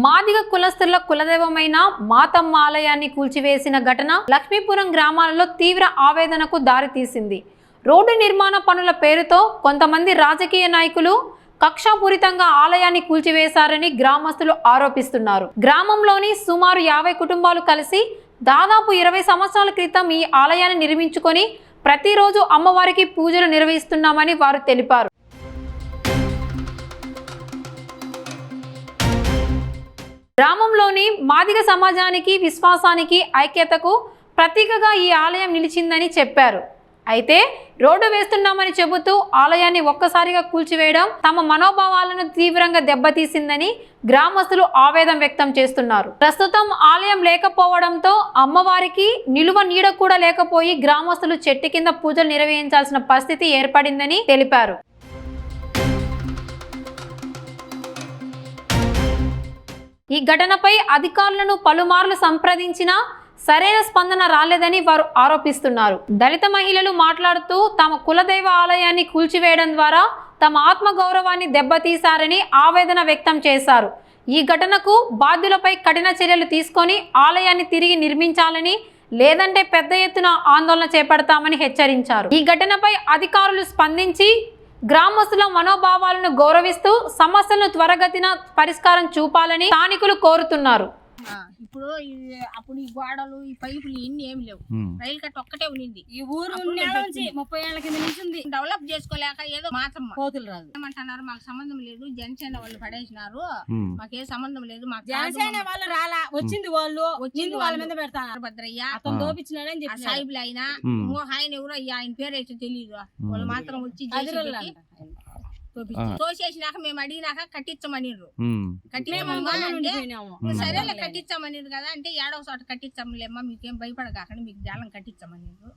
మాదిగ కులస్తుల కులదైవమైన మాతమ్మ ఆలయాన్ని కూల్చివేసిన ఘటన లక్ష్మీపురం గ్రామాలలో తీవ్ర ఆవేదనకు దారితీసింది. రోడ్డు నిర్మాణ పనుల పేరుతో కొంతమంది రాజకీయ నాయకులు కక్షాపూరితంగా ఆలయాన్ని కూల్చివేశారని గ్రామస్తులు ఆరోపిస్తున్నారు. గ్రామంలోని సుమారు 50 కుటుంబాలు కలిసి దాదాపు 20 సంవత్సరాల క్రితం ఈ ఆలయాన్ని నిర్మించుకొని ప్రతిరోజు అమ్మవారికి పూజలు నిర్వహిస్తున్నామని వారు తెలిపారు. గ్రామంలోని మాదిగ సమాజానికి విశ్వాసానికి ఐక్యతకు ప్రతీకగా ఈ ఆలయం నిలిచిందని చెప్పారు. అయితే రోడ్డు వేస్తున్నామని చెబుతూ ఆలయాన్ని ఒక్కసారిగా కూల్చివేయడం తమ మనోభావాలను తీవ్రంగా దెబ్బతీసిందని గ్రామస్తులు ఆవేదన వ్యక్తం చేస్తున్నారు. ప్రస్తుతం ఆలయం లేకపోవడంతో అమ్మవారికి నిలువ నీడ కూడా లేకపోయి గ్రామస్తులు చెట్టు కింద పూజలు నిర్వహించాల్సిన పరిస్థితి ఏర్పడిందని తెలిపారు. ఈ ఘటనపై అధికారులను పలుమార్లు సంప్రదించినా సరైన స్పందన రాలేదని వారు ఆరోపిస్తున్నారు. దళిత మహిళలు మాట్లాడుతూ తమ కులదైవ ఆలయాన్ని కూల్చివేయడం ద్వారా తమ ఆత్మగౌరవాన్ని దెబ్బతీశారని ఆవేదన వ్యక్తం చేశారు. ఈ ఘటనకు బాధ్యులపై కఠిన చర్యలు తీసుకొని ఆలయాన్ని తిరిగి నిర్మించాలని, లేదంటే పెద్ద ఎత్తున ఆందోళన చేపడతామని హెచ్చరించారు. ఈ ఘటనపై అధికారులు స్పందించి గ్రామస్తుల మనోభావాలను గౌరవిస్తూ సమస్యలను త్వరగతిన పరిష్కారం చూపాలని స్థానికులు కోరుతున్నారు. ఇప్పుడు అప్పుడు ఈ గోడలు ఈ పైపులు ఇన్ని ఏమి లేవు. రైలు కట్ట ఒక్కటే ఉన్నింది. ఈ ఊరు 30 ఏళ్ల కింద నుంచి డెవలప్ చేసుకోలేక ఏదో మాత్రం పోతులు రాదు ఏమంటున్నారు. మాకు సంబంధం లేదు, జనసేన వాళ్ళు పడేసినారు, మాకే సంబంధం లేదు, మాకు జనసేన వాళ్ళు రాలా, వచ్చింది వాళ్ళ మీద పెడతారు. భద్రయ్య అతను దోపించినాడని చెప్పి సాయిబులు అయినా ఆయన ఎవరో ఆయన పేరు అయితే తెలియదు. వాళ్ళు మాత్రం వచ్చి తోసేసినాక మేము అడిగినాక కట్టించమనిర్రు. కట్టించమమ్మా అంటే సరేలే కట్టించమనిర్రు కదా అంటే ఏడవ చోట కట్టించమలేమ్మా, మీకేం భయపడగాకండి, మీకు జాలం కట్టించమనిర్రు.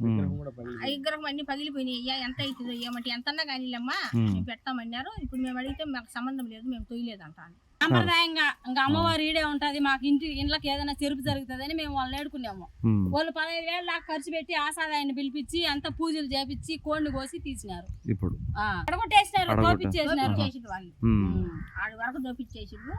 ఆ విగ్రహం అన్ని పగిలిపోయినాయ్యా, ఎంత అవుతుందో ఏమంటే ఎంతన్నా కానీలేమ్మా మేము పెడతామన్నారు. ఇప్పుడు మేము అడిగితే మాకు సంబంధం లేదు, మేము తొయ్యలేదు అంటాను. సాంప్రదాయంగా ఇంకా అమ్మవారు ఈడే ఉంటది, మాకు ఇంట్లోకి ఏదైనా చెరుపు జరుగుతుందని మేము వాళ్ళని ఏడుకున్నాము. వాళ్ళు 15,000 దాకా ఖర్చు పెట్టి ఆసాదాయాన్ని పిలిపించి అంత పూజలు చేపించి కోడిని కోసి తీసినారు. ఇప్పుడు అడగొట్టేసినారు, దోపిచ్చేసినారు. చేసిండు వాళ్ళు ఆడి వరకు దోపిచ్చేసిండ్రు.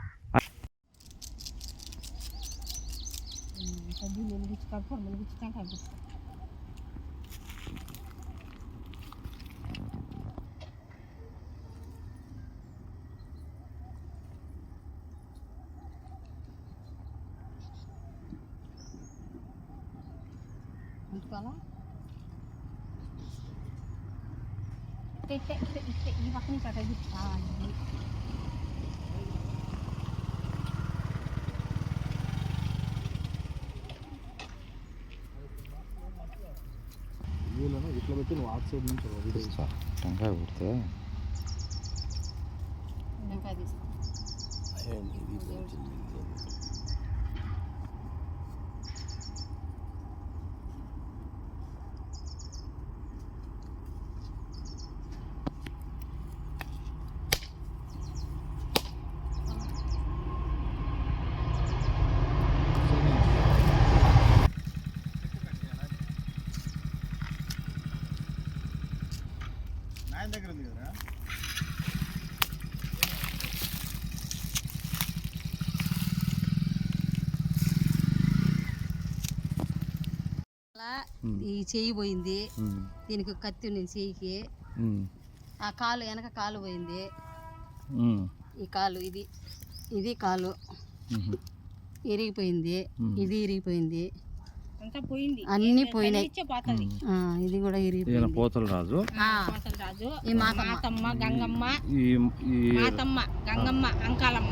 ఈ పక్క నుంచి అక్కడ ఇట్లా పెట్టి నువ్వు ఆఫ్ సైడ్ నుంచి టెంకాయ కొడితే దగ్గర ఉంది కదా. ఈ చెయ్యి పోయింది, దీనికి కత్తి ఉంది చెయ్యికి. ఆ కాలు వెనక కాలు పోయింది. ఈ కాలు ఇది కాలు ఇరిగిపోయింది, ఇది ఇరిగిపోయింది, అన్ని పోయినాయి. ఇది కూడా ఇరిగిపోయింది. పోతల రాజు, ఈ మాతమ్మ, గంగమ్మ, మాతమ్మ, గంగమ్మ, అంకాలమ్మ.